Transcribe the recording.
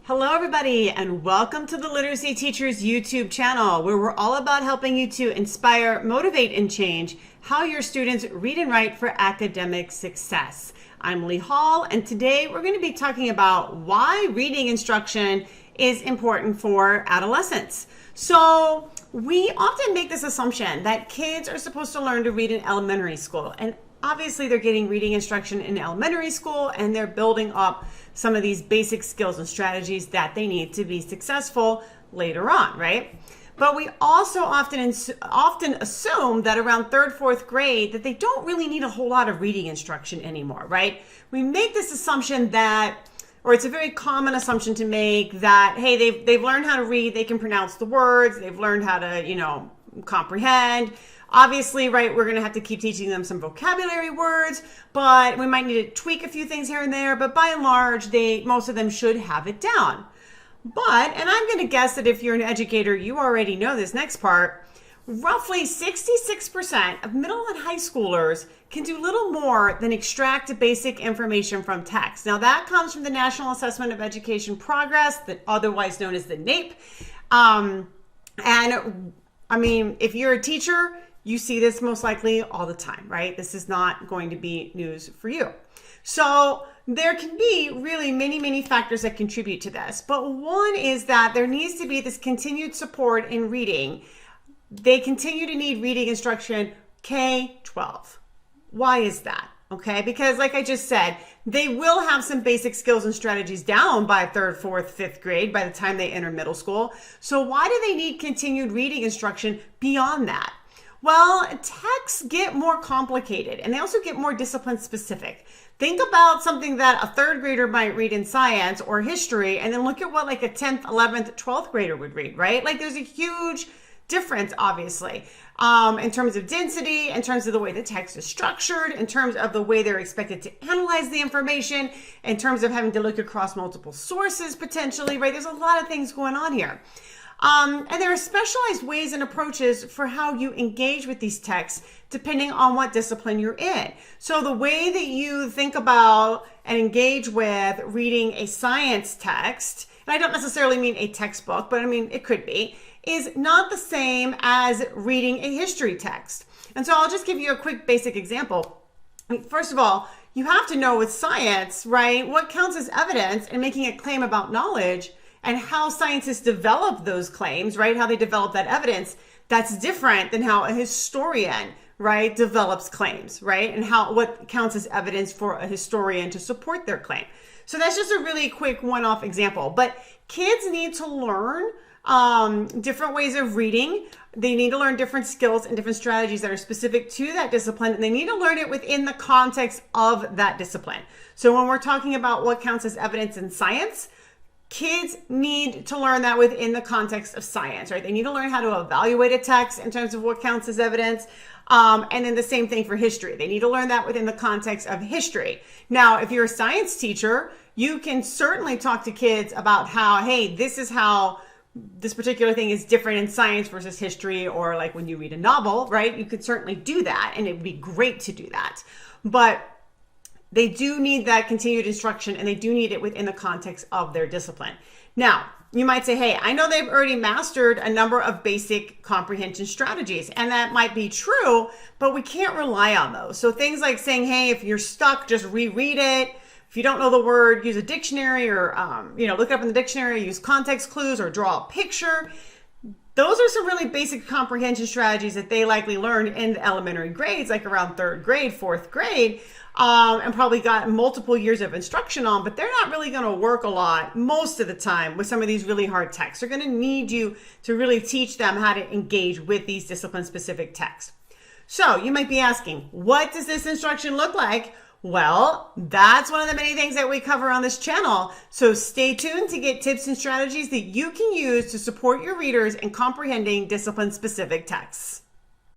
Hello everybody, and welcome to the Literacy Teachers YouTube channel, where we're all about helping you to inspire, motivate, and change how your students read and write for academic success. I'm Lee Hall, and today we're going to be talking about why reading instruction is important for adolescents. So we often make this assumption that kids are supposed to learn to read in elementary school, and obviously they're getting reading instruction in elementary school and they're building up some of these basic skills and strategies that they need to be successful later on, right? But we also often assume that around third, fourth grade that they don't really need a whole lot of reading instruction anymore, right? We make this assumption that, or it's a very common assumption to make that, hey, they've learned how to read, they can pronounce the words, they've learned how to, comprehend. Obviously, right, we're going to have to keep teaching them some vocabulary words, but we might need to tweak a few things here and there, but by and large, most of them should have it down. But, and I'm going to guess that if you're an educator, you already know this next part, roughly 66% of middle and high schoolers can do little more than extract basic information from text. Now that comes from the National Assessment of Education Progress, otherwise known as the NAPE. If you're a teacher, you see this most likely all the time, right? This is not going to be news for you. So there can be really many factors that contribute to this. But one is that there needs to be this continued support in reading. They continue to need reading instruction K-12. Why is that? Okay, because like I just said, they will have some basic skills and strategies down by third, fourth, fifth grade by the time they enter middle school. So why do they need continued reading instruction beyond that? Well, texts get more complicated and they also get more discipline specific. Think about something that a third grader might read in science or history, and then look at what like a 10th, 11th, 12th grader would read, right? Like there's a huge difference, obviously, in terms of density, in terms of the way the text is structured, in terms of the way they're expected to analyze the information, in terms of having to look across multiple sources potentially, right? There's a lot of things going on here. And there are specialized ways and approaches for how you engage with these texts depending on what discipline you're in. So the way that you think about and engage with reading a science text, and I don't necessarily mean a textbook, but I mean it could be, is not the same as reading a history text. And so I'll just give you a quick basic example. First of all, you have to know with science, right, what counts as evidence in making a claim about knowledge and how scientists develop those claims, right, how they develop that evidence. That's different than how a historian, right, develops claims, right, and what counts as evidence for a historian to support their claim. So that's just a really quick one-off example. But kids need to learn different ways of reading. They need to learn different skills and different strategies that are specific to that discipline, and they need to learn it within the context of that discipline. So when we're talking about what counts as evidence in science, kids need to learn that within the context of science, right? They need to learn how to evaluate a text in terms of what counts as evidence. And then the same thing for history. They need to learn that within the context of history. Now, if you're a science teacher, you can certainly talk to kids about how, hey, this is how this particular thing is different in science versus history, or like when you read a novel, right? You could certainly do that, and it would be great to do that. But they do need that continued instruction, and they do need it within the context of their discipline. Now, you might say, hey, I know they've already mastered a number of basic comprehension strategies, and that might be true, but we can't rely on those. So things like saying, hey, if you're stuck, just reread it. If you don't know the word, use a dictionary, or look it up in the dictionary, use context clues, or draw a picture. Those are some really basic comprehension strategies that they likely learned in the elementary grades, like around third grade, fourth grade, and probably got multiple years of instruction on, but they're not really going to work a lot most of the time with some of these really hard texts. They're going to need you to really teach them how to engage with these discipline-specific texts. So you might be asking, what does this instruction look like? Well, that's one of the many things that we cover on this channel. So stay tuned to get tips and strategies that you can use to support your readers in comprehending discipline-specific texts.